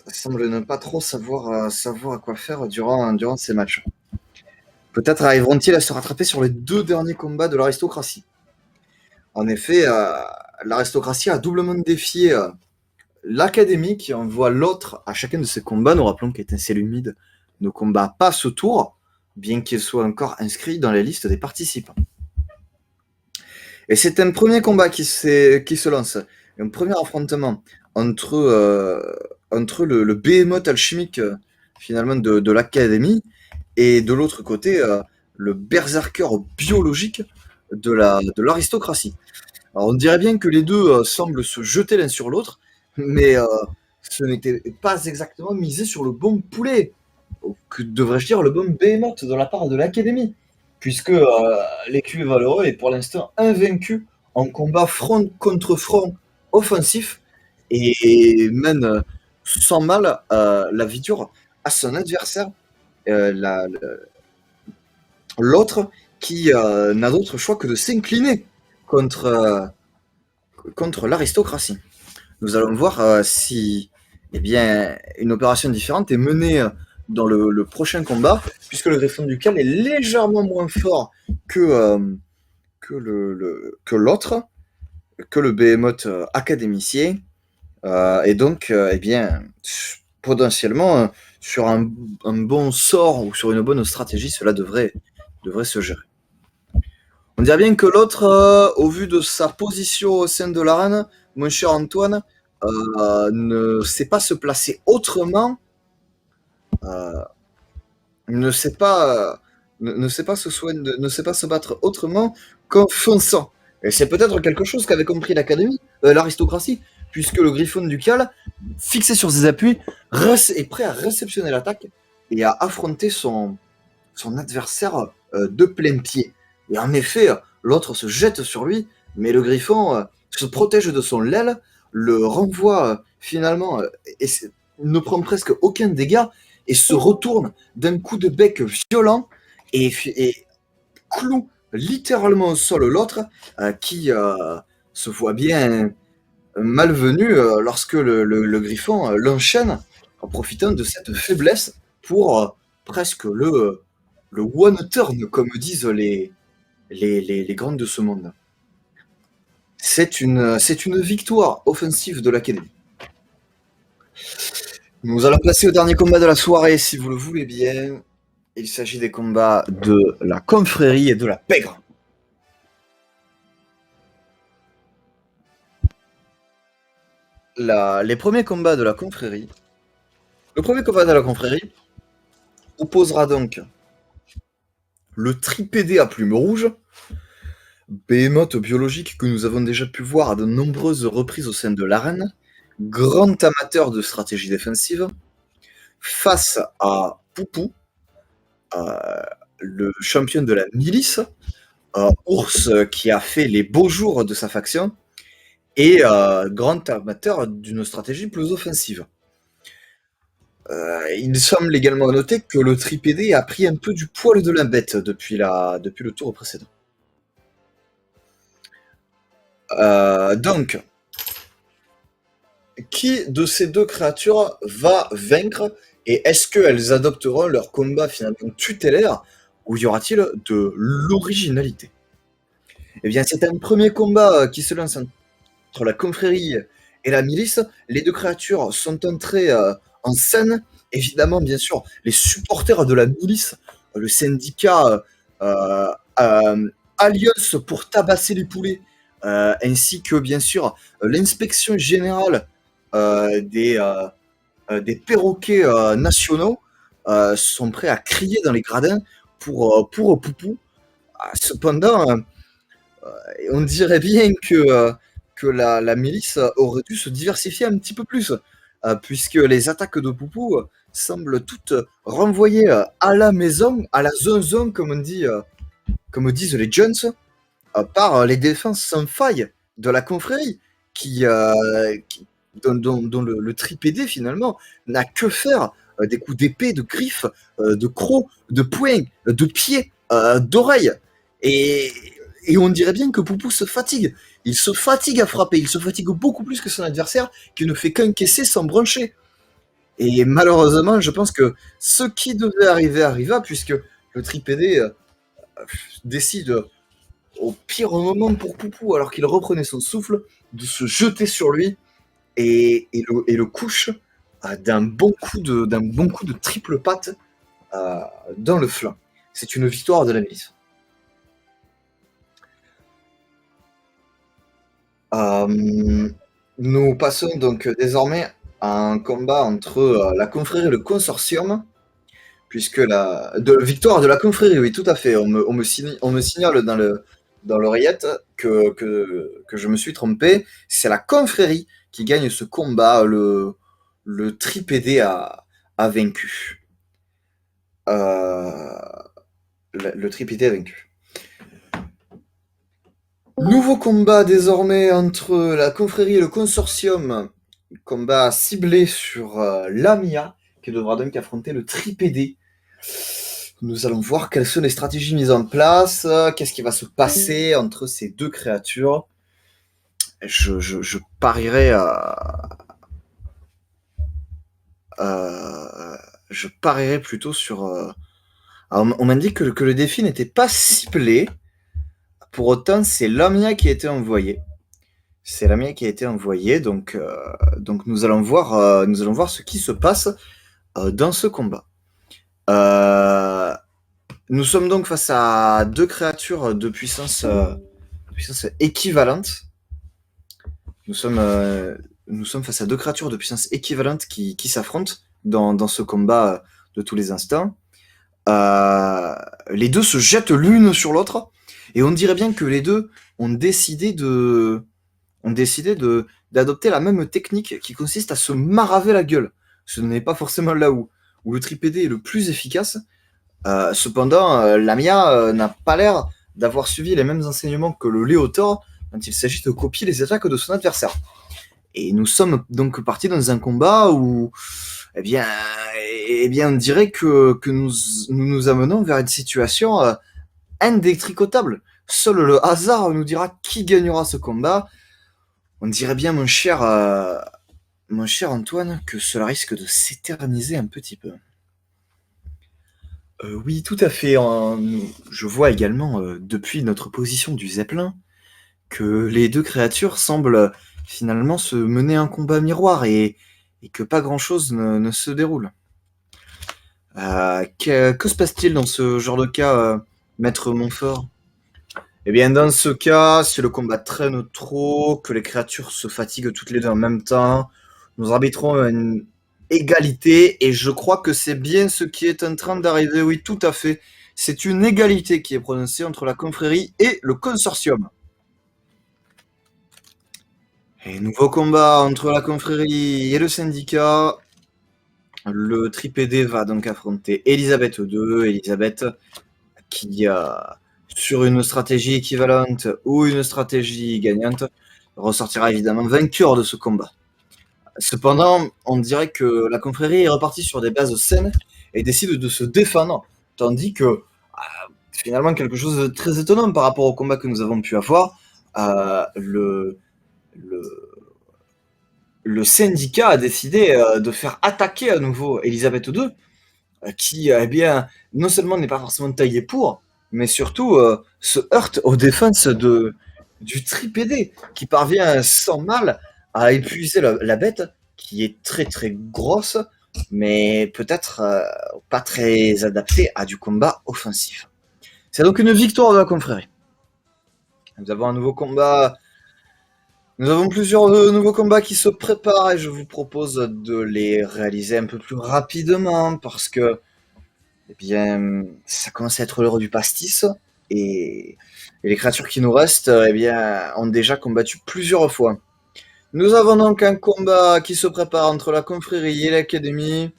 ne pas trop savoir à quoi faire durant ces matchs. Peut-être arriveront-ils à se rattraper sur les 2 derniers combats de l'aristocratie. En effet, l'aristocratie a doublement défié l'académie qui envoie l'autre à chacun de ses combats. Nous rappelons qu'Étincelle Humide ne combat pas ce tour, bien qu'il soit encore inscrit dans les listes des participants. Et c'est un premier combat qui se lance, un premier affrontement entre le behemoth alchimique finalement de l'académie et de l'autre côté le berserker biologique de l'aristocratie. Alors on dirait bien que les deux semblent se jeter l'un sur l'autre, mais ce n'était pas exactement misé sur le bon poulet, ou que devrais-je dire le bon behemoth de la part de l'académie, puisque l'écuyer valeureux est pour l'instant invaincu en combat front contre front offensif et mène sans mal la victoire à son adversaire, l'autre qui n'a d'autre choix que de s'incliner contre l'aristocratie. Nous allons voir si une opération différente est menée dans le prochain combat, puisque le Griffon ducal est légèrement moins fort que l'autre, que le behemoth académicien, et donc potentiellement sur un bon sort ou sur une bonne stratégie, cela devrait se gérer. On dirait bien que l'autre, au vu de sa position au sein de l'arène, mon cher Antoine, ne sait pas se placer autrement, ne sait pas se battre autrement qu'en fonçant. Et c'est peut-être quelque chose qu'avait compris l'aristocratie, puisque le Griffon ducal, fixé sur ses appuis, est prêt à réceptionner l'attaque et à affronter son adversaire de plein pied. Et en effet, l'autre se jette sur lui, mais le griffon se protège de son aile, le renvoie finalement, et ne prend presque aucun dégât, et se retourne d'un coup de bec violent, et cloue littéralement au sol l'autre, qui se voit bien malvenu lorsque le griffon l'enchaîne en profitant de cette faiblesse pour presque le one turn, comme disent les grands de ce monde. C'est une victoire offensive de l'Académie. Nous allons passer au dernier combat de la soirée, si vous le voulez bien. Il s'agit des combats de la confrérie et de la pègre. Les premiers combats de la confrérie. Le premier combat de la confrérie opposera donc le tripédé à plumes rouges, behemoth biologique que nous avons déjà pu voir à de nombreuses reprises au sein de l'arène, grand amateur de stratégie défensive, face à Poupou, le champion de la milice, ours qui a fait les beaux jours de sa faction, et grand amateur d'une stratégie plus offensive. Il semble également noter que le tripédé a pris un peu du poil de la bête depuis le tour précédent. Donc, qui de ces deux créatures va vaincre, et est-ce qu'elles adopteront leur combat finalement tutélaire, ou y aura-t-il de l'originalité? Eh bien, c'est un premier combat qui se lance entre la confrérie et la milice. Les deux créatures sont entrées en scène. Évidemment, bien sûr, les supporters de la milice, le syndicat Alliance pour tabasser les poulets, ainsi que, bien sûr, l'inspection générale des perroquets nationaux, sont prêts à crier dans les gradins pour Poupou. Cependant, on dirait bien que la milice aurait dû se diversifier un petit peu plus, puisque les attaques de Poupou semblent toutes renvoyer à la maison, à la zone, comme disent les Jones, par les défenses sans faille de la confrérie, dont le tripédé finalement n'a que faire des coups d'épée, de griffes, de crocs, de poings, de pieds, d'oreilles. Et on dirait bien que Poupou se fatigue. Il se fatigue à frapper. Il se fatigue beaucoup plus que son adversaire, qui ne fait qu'encaisser sans broncher. Et malheureusement, je pense que ce qui devait arriver arriva, puisque le tripédé décide, au pire moment pour Poupou, alors qu'il reprenait son souffle, de se jeter sur lui et le couche d'un bon coup de triple patte dans le flanc. C'est une victoire de la milice. Nous passons donc désormais à un combat entre la confrérie et le consortium, puisque victoire de la confrérie, oui, tout à fait. On me signale dans l'oreillette que je me suis trompé. C'est la confrérie qui gagne ce combat. Le tripédé a vaincu. Le tripédé a vaincu. Nouveau combat désormais entre la confrérie et le consortium. Combat ciblé sur Lamia, qui devra donc affronter le tripédé. Nous allons voir quelles sont les stratégies mises en place, qu'est-ce qui va se passer entre ces deux créatures. Je parierais je parierais plutôt sur... Alors, on m'indique que le défi n'était pas ciblé. Pour autant, c'est Lamia qui a été envoyé. C'est Lamia qui a été envoyé, donc nous allons voir ce qui se passe dans ce combat. Nous sommes donc face à deux créatures de puissance équivalente. Nous sommes face à deux créatures de puissance équivalente qui s'affrontent dans ce combat de tous les instants. Les deux se jettent l'une sur l'autre, et on dirait bien que les deux ont décidé d'adopter la même technique qui consiste à se maraver la gueule. Ce n'est pas forcément là où le tripédé est le plus efficace. Cependant, Lamia n'a pas l'air d'avoir suivi les mêmes enseignements que le Léotor quand il s'agit de copier les attaques de son adversaire. Et nous sommes donc partis dans un combat où, eh bien, on dirait que nous amenons vers une situation indétricotable. Seul le hasard nous dira qui gagnera ce combat. On dirait bien, mon cher Antoine, que cela risque de s'éterniser un petit peu. Oui, tout à fait. Je vois également, depuis notre position du Zeppelin, que les deux créatures semblent finalement se mener un combat miroir et que pas grand-chose ne se déroule. Que se passe-t-il dans ce genre de cas, Maître Montfort? Eh bien, dans ce cas, si le combat traîne trop, que les créatures se fatiguent toutes les deux en même temps, nous arbitrons une égalité, et je crois que c'est bien ce qui est en train d'arriver. Oui, tout à fait. C'est une égalité qui est prononcée entre la confrérie et le consortium. Et nouveau combat entre la confrérie et le syndicat. Le tripédé va donc affronter Elisabeth II. Elisabeth qui, sur une stratégie équivalente ou une stratégie gagnante, ressortira évidemment vainqueur de ce combat. Cependant, on dirait que la confrérie est repartie sur des bases saines et décide de se défendre, tandis que finalement quelque chose de très étonnant par rapport au combat que nous avons pu avoir, le syndicat a décidé de faire attaquer à nouveau Elisabeth II, qui, eh bien, non seulement n'est pas forcément taillée pour, mais surtout se heurte aux défenses du tripédé, qui parvient sans mal à épuiser la bête, qui est très très grosse, mais peut-être pas très adaptée à du combat offensif. C'est donc une victoire de la confrérie. Nous avons un nouveau combat. Nous avons plusieurs nouveaux combats qui se préparent et je vous propose de les réaliser un peu plus rapidement parce que, eh bien, ça commence à être l'heure du pastis et les créatures qui nous restent, eh bien, ont déjà combattu plusieurs fois. Nous avons donc un combat qui se prépare entre la confrérie et l'académie.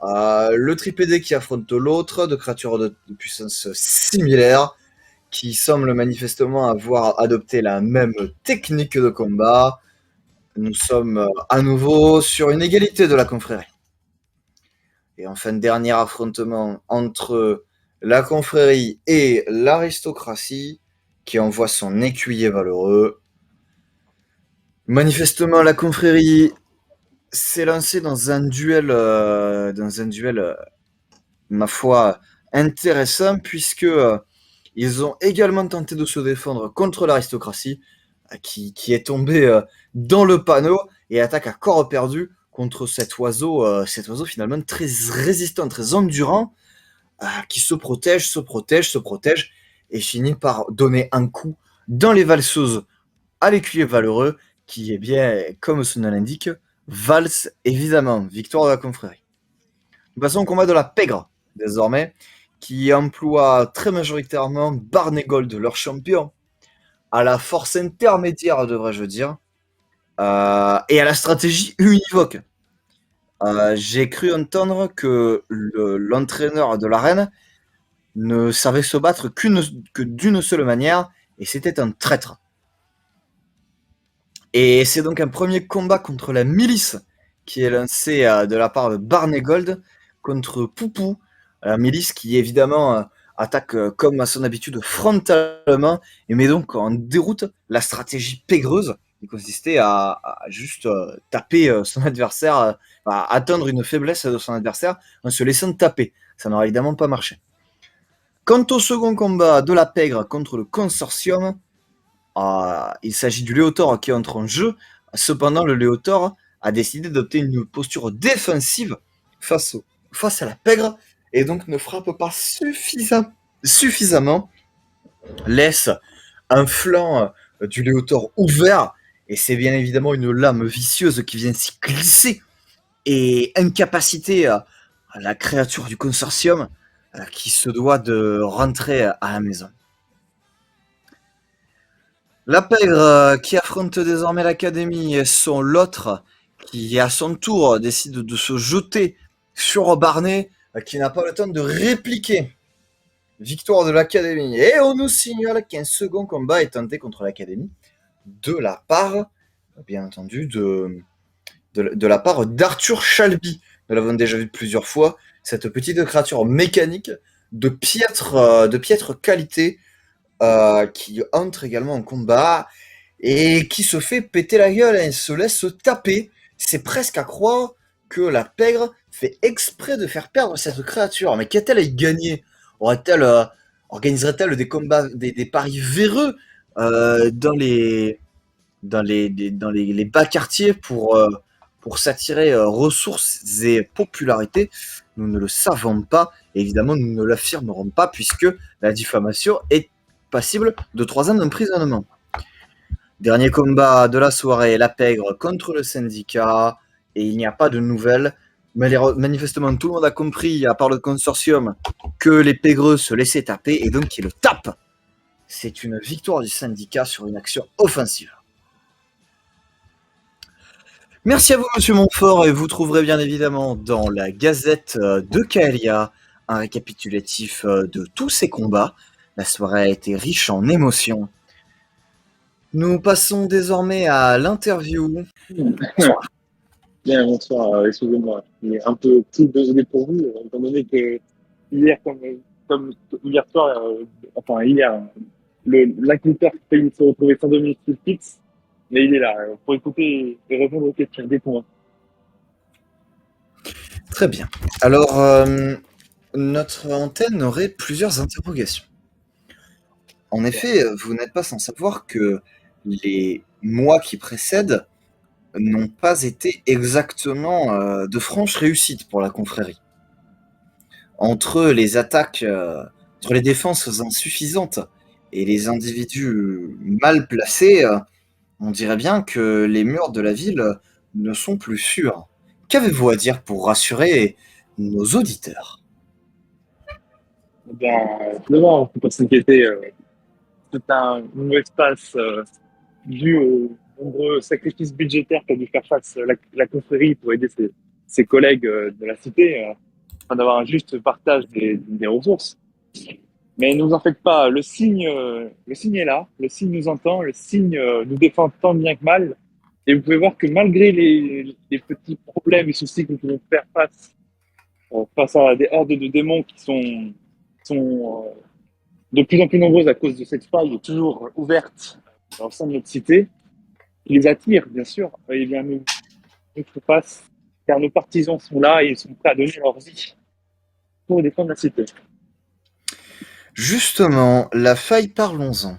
Le tripédé qui affronte l'autre, de créatures de puissance similaire, qui semblent manifestement avoir adopté la même technique de combat. Nous sommes à nouveau sur une égalité de la confrérie. Et enfin, dernier affrontement entre la confrérie et l'aristocratie, qui envoie son écuyer valeureux. Manifestement, la confrérie s'est lancée dans un duel, ma foi, intéressant, puisque ils ont également tenté de se défendre contre l'aristocratie, qui est tombée dans le panneau et attaque à corps perdu contre cet oiseau finalement très résistant, très endurant, qui se protège, et finit par donner un coup dans les valseuses à l'écuyer valeureux, qui est bien, comme son nom l'indique, valse évidemment. Victoire de la confrérie. Nous passons au combat de la pègre, désormais, qui emploie très majoritairement Barnegold, leur champion, à la force intermédiaire, devrais-je dire, et à la stratégie univoque. J'ai cru entendre que l'entraîneur de l'arène ne savait se battre que d'une seule manière, et c'était un traître. Et c'est donc un premier combat contre la milice qui est lancé de la part de Barnegold contre Poupou, la milice qui évidemment attaque comme à son habitude frontalement et met donc en déroute la stratégie pégreuse qui consistait à juste taper son adversaire, à atteindre une faiblesse de son adversaire en se laissant taper. Ça n'aurait évidemment pas marché. Quant au second combat de la pègre contre le consortium, il s'agit du Léotor qui entre en jeu. Cependant, le Léotor a décidé d'adopter une posture défensive face à la pègre et donc ne frappe pas suffisamment, laisse un flanc du Léotor ouvert et c'est bien évidemment une lame vicieuse qui vient s'y glisser et incapaciter la créature du consortium qui se doit de rentrer à la maison. La pègre qui affronte désormais l'académie et l'autre qui à son tour décide de se jeter sur Barney, qui n'a pas le temps de répliquer. Victoire de l'Académie. Et on nous signale qu'un second combat est tenté contre l'Académie de la part, bien entendu, de la part d'Arthur Chalby. Nous l'avons déjà vu plusieurs fois. Cette petite créature mécanique de piètre qualité qui entre également en combat et qui se fait péter la gueule et se laisse taper. C'est presque à croire que la pègre fait exprès de faire perdre cette créature. Mais qu'a-t-elle à y gagner? Organiserait-elle des combats, des paris véreux dans les bas quartiers pour s'attirer ressources et popularité? Nous ne le savons pas. Et évidemment, nous ne l'affirmerons pas puisque la diffamation est passible de 3 ans d'emprisonnement. Dernier combat de la soirée, la pègre contre le syndicat, et il n'y a pas de nouvelles. Mais manifestement, tout le monde a compris, à part le consortium, que les pègreux se laissaient taper, et donc ils le tapent. C'est une victoire du syndicat sur une action offensive. Merci à vous, monsieur Montfort, et vous trouverez bien évidemment dans la Gazette de Kaelia un récapitulatif de tous ces combats. La soirée a été riche en émotions. Nous passons désormais à l'interview. Bonsoir. Bien, bonsoir, excusez-moi. Il est un peu tout dépourvu, étant donné que hier, comme hier soir, hier, l'inculpeur failli se retrouver sans domicile fixe, mais il est là pour écouter et répondre aux questions. Dites-moi. Très bien. Alors, notre antenne aurait plusieurs interrogations. En effet, vous n'êtes pas sans savoir que les mois qui précèdent n'ont pas été exactement de franches réussites pour la confrérie. Entre les attaques, entre les défenses insuffisantes et les individus mal placés, on dirait bien que les murs de la ville ne sont plus sûrs. Qu'avez-vous à dire pour rassurer nos auditeurs? D'abord, il ne faut pas s'inquiéter. C'est un nouveau espace dû aux nombreux sacrifices budgétaires qu'a dû faire face la confrérie pour aider ses collègues de la cité, afin d'avoir un juste partage des ressources. Mais ne vous en faites pas, le signe est là, le signe nous entend, le signe nous défend tant bien que mal. Et vous pouvez voir que malgré les petits problèmes et soucis que nous pouvons faire face à des hordes de démons qui sont de plus en plus nombreuses à cause de cette faille toujours ouverte au sein de notre cité, qui les attire, bien sûr, et bien nous face, car nos partisans sont là et ils sont prêts à donner leur vie pour défendre la cité. Justement, la faille, parlons-en.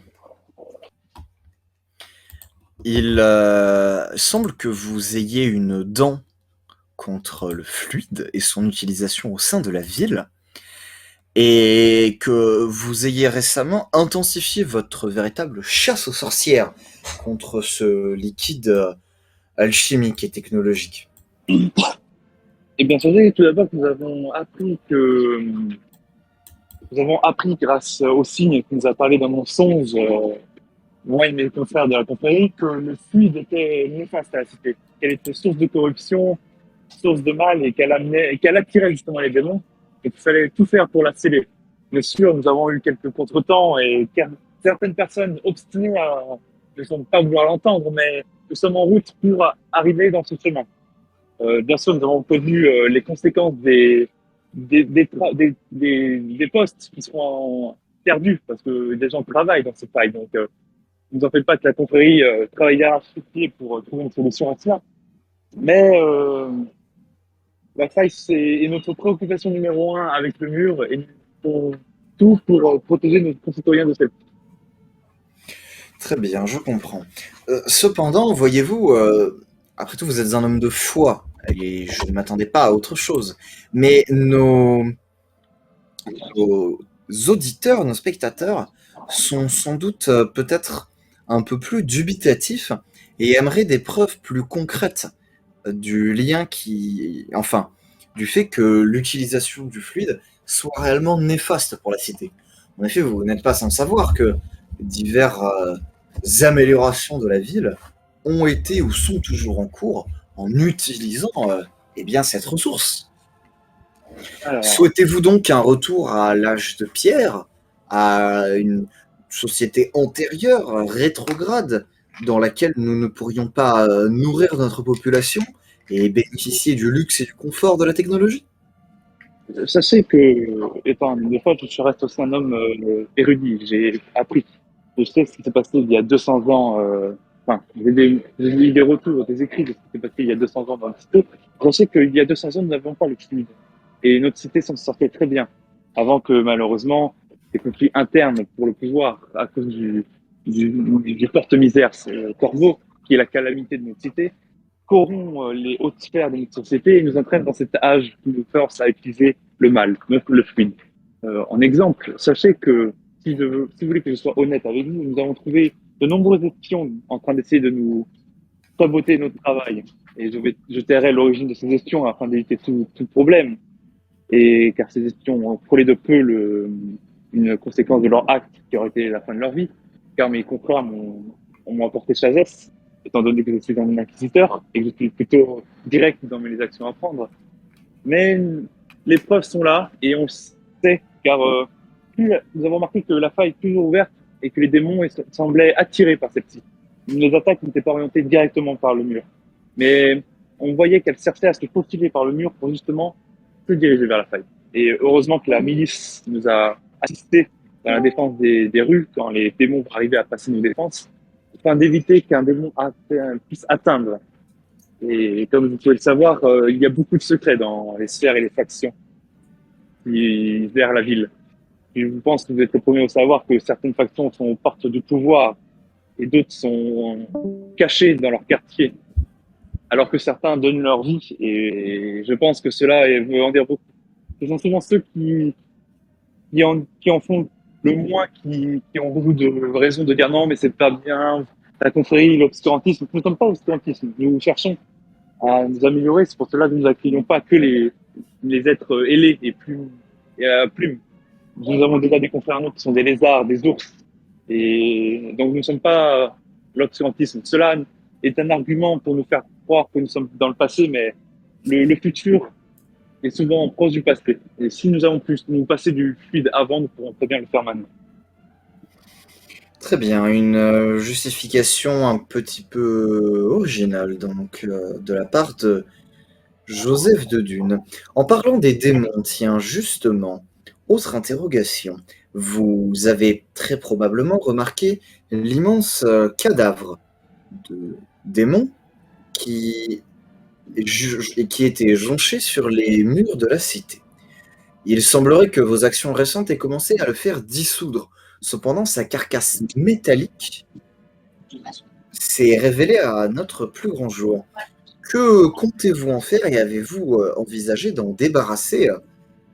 Il semble que vous ayez une dent contre le fluide et son utilisation au sein de la ville, et que vous ayez récemment intensifié votre véritable chasse aux sorcières contre ce liquide alchimique et technologique. Eh bien, sachez tout d'abord que nous avons appris grâce au signe qui nous a parlé d'un mensonge, moi et mes confrères de la confrérie, que le fluide était néfaste à la cité, qu'elle était source de corruption, source de mal et qu'elle attirait justement les démons et qu'il fallait tout faire pour la sceller. Bien sûr, nous avons eu quelques contretemps et certaines personnes obstinées ne sont pas vouloir l'entendre, mais nous sommes en route pour arriver dans ce chemin. Bien sûr, nous avons connu les conséquences des postes qui seront perdus parce que des gens travaillent dans ces failles. Donc, ne vous en faites pas que la confrérie travaille d'arrache-pied pour trouver une solution à cela. Mais la faille, est notre préoccupation numéro 1 avec le mur et nous faisons tout pour protéger nos concitoyens de cette. Très bien, je comprends. Cependant, voyez-vous, après tout, vous êtes un homme de foi et je ne m'attendais pas à autre chose. Mais nos auditeurs, nos spectateurs sont sans doute peut-être un peu plus dubitatifs et aimeraient des preuves plus concrètes du lien du fait que l'utilisation du fluide soit réellement néfaste pour la cité. En effet, vous n'êtes pas sans savoir que diverses améliorations de la ville ont été ou sont toujours en cours en utilisant cette ressource. Alors, Souhaitez-vous donc un retour à l'âge de pierre, à une société antérieure, rétrograde, dans laquelle nous ne pourrions pas nourrir notre population et bénéficier du luxe et du confort de la technologie? sachez que, étant des fois, je reste aussi un homme érudit. J'ai appris. Je sais ce qui s'est passé il y a 200 ans. Enfin, j'ai eu des retours, des écrits de ce qui s'est passé il y a 200 ans dans la cité. Je sais qu'il y a 200 ans, nous n'avions pas le fluide. Et notre cité s'en sortait très bien. Avant que, malheureusement, des conflits internes pour le pouvoir, à cause du porte-misère, c'est le corbeau, qui est la calamité de notre cité, corrompt les hautes sphères de notre société et nous entraîne dans cet âge qui nous force à utiliser le mal, donc le fluide. En exemple, sachez que si vous voulez que je sois honnête avec vous, nous avons trouvé de nombreuses espions en train d'essayer de nous saboter notre travail. Et je tairai l'origine de ces espions afin d'éviter tout problème. Et car ces espions ont frôlé de peu une conséquence de leur acte qui aurait été la fin de leur vie. Car mes confrères m'ont apporté sagesse, étant donné que je suis un inquisiteur et que je suis plutôt direct dans mes actions à prendre. Mais les preuves sont là et on sait, car nous avons remarqué que la faille est toujours ouverte et que les démons semblaient attirés par celle-ci. Les attaques n'étaient pas orientées directement par le mur, mais on voyait qu'elles cherchaient à se faufiler par le mur pour justement se diriger vers la faille. Et heureusement que la milice nous a assistés dans la défense des rues quand les démons vont arriver à passer nos défenses, afin d'éviter qu'un démon puisse atteindre. Et comme vous pouvez le savoir, il y a beaucoup de secrets dans les sphères et les factions qui gèrent la ville. Et je pense que vous êtes le premier à savoir que certaines factions sont aux portes du pouvoir et d'autres sont cachées dans leur quartier, alors que certains donnent leur vie. Et je pense que cela veut en dire beaucoup. Ce sont souvent ceux qui en font le moins, qui ont beaucoup de raisons de dire non, mais c'est pas bien, la confrérie, l'obscurantisme. Nous ne sommes pas obscurantisme. Nous cherchons à nous améliorer. C'est pour cela que nous n'accueillons pas que les êtres ailés et à plumes. Nous avons déjà des confrères nous qui sont des lézards, des ours. Et donc nous ne sommes pas l'obscurantisme. Cela est un argument pour nous faire croire que nous sommes dans le passé, mais le futur est souvent proche du passé. Et si nous avons pu nous passer du fluide avant, nous pourrons très bien le faire maintenant. Très bien, une justification un petit peu originale donc de la part de Joseph de Dune. En parlant des démons, tiens, justement, autre interrogation. Vous avez très probablement remarqué l'immense cadavre de démons qui, qui était jonché sur les murs de la cité. Il semblerait que vos actions récentes aient commencé à le faire dissoudre. Cependant, sa carcasse métallique s'est révélée à notre plus grand jour. Que comptez-vous en faire et avez-vous envisagé d'en débarrasser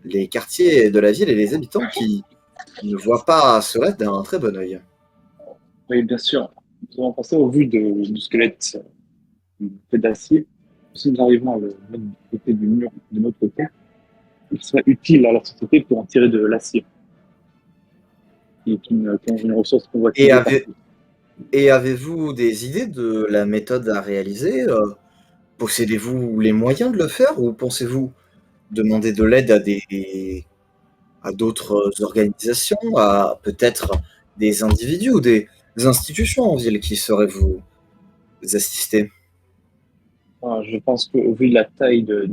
les quartiers de la ville et les habitants qui ne voient pas cela d'un très bon œil? Oui, bien sûr. Nous avons pensé au vu du squelette fait d'acier. Si nous arrivons à le mettre du côté du mur de notre côté, il serait utile à la société pour en tirer de l'acier, qui est une ressource Et, convoitée partout. et avez-vous des idées de la méthode à réaliser? Possédez-vous les moyens de le faire ou pensez-vous demander de l'aide à d'autres organisations, à peut-être des individus ou des institutions en ville qui sauraient vous assister? Enfin, je pense qu'au vu de la taille de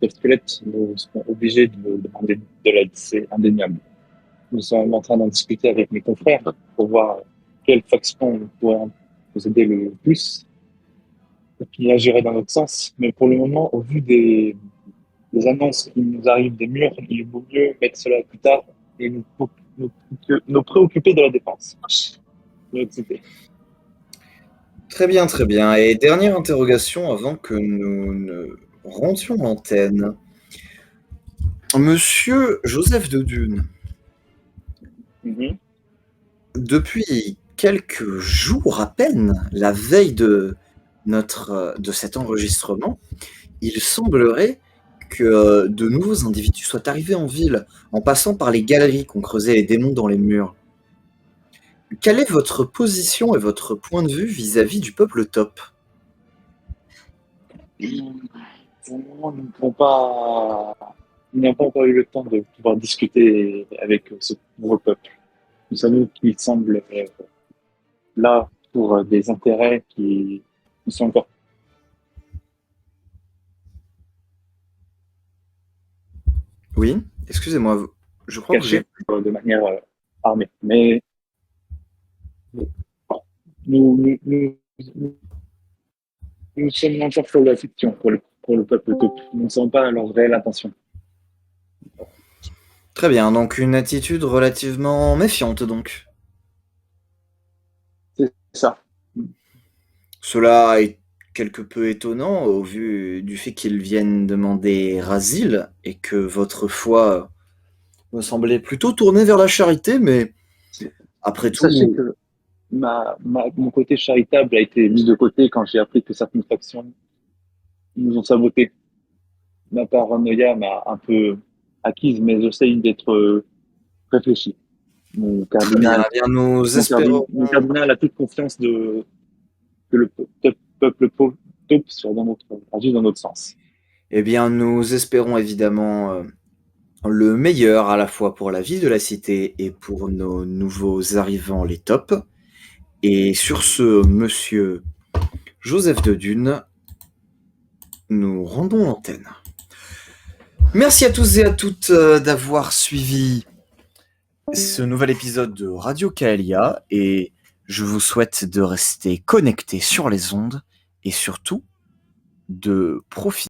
squelette, nous serons obligés de demander de l'aide. C'est indéniable. Nous sommes en train d'en discuter avec mes confrères pour voir quelle faction pourrait nous aider le plus et qui agirait dans notre sens. Mais pour le moment, au vu des annonces qui nous arrivent des murs, il vaut mieux mettre cela plus tard et nous, nous préoccuper de la défense de notre cité. Très bien, très bien. Et dernière interrogation avant que nous ne rendions l'antenne. Monsieur Joseph de Dune, Mhm. depuis quelques jours à peine, la veille de cet enregistrement, il semblerait que de nouveaux individus soient arrivés en ville en passant par les galeries qu'ont creusées les démons dans les murs. Quelle est votre position et votre point de vue vis-à-vis du peuple top? Pour le moment, nous ne pouvons pas n'a pas encore eu le temps de pouvoir discuter avec ce pauvre peuple. Nous savons qu'il semble là pour des intérêts qui sont encore Oui, excusez-moi, je crois que cachés de manière armée. Mais nous, nous, nous, nous sommes encore sur la fiction pour le peuple tout. Nous ne savons pas leur réelle intention. Très bien, donc une attitude relativement méfiante donc. C'est ça. Cela est quelque peu étonnant au vu du fait qu'ils viennent demander asile et que votre foi me semblait plutôt tournée vers la charité, mais après Sachez tout, que mon côté charitable a été mis de côté quand j'ai appris que certaines factions nous ont saboté. Ma paranoïa m'a un peu acquise, mais j'essaye d'être réfléchi. Mon très bien, cardinal, eh bien nous espérons. mon cardinal a toute confiance que le peuple pauvre soit agit dans notre sens. Eh bien, nous espérons évidemment le meilleur à la fois pour la vie de la cité et pour nos nouveaux arrivants, les tops. Et sur ce, monsieur Joseph de Dune, nous rendons l'antenne. Merci à tous et à toutes d'avoir suivi ce nouvel épisode de Radio Kaelia et je vous souhaite de rester connectés sur les ondes et surtout de profiter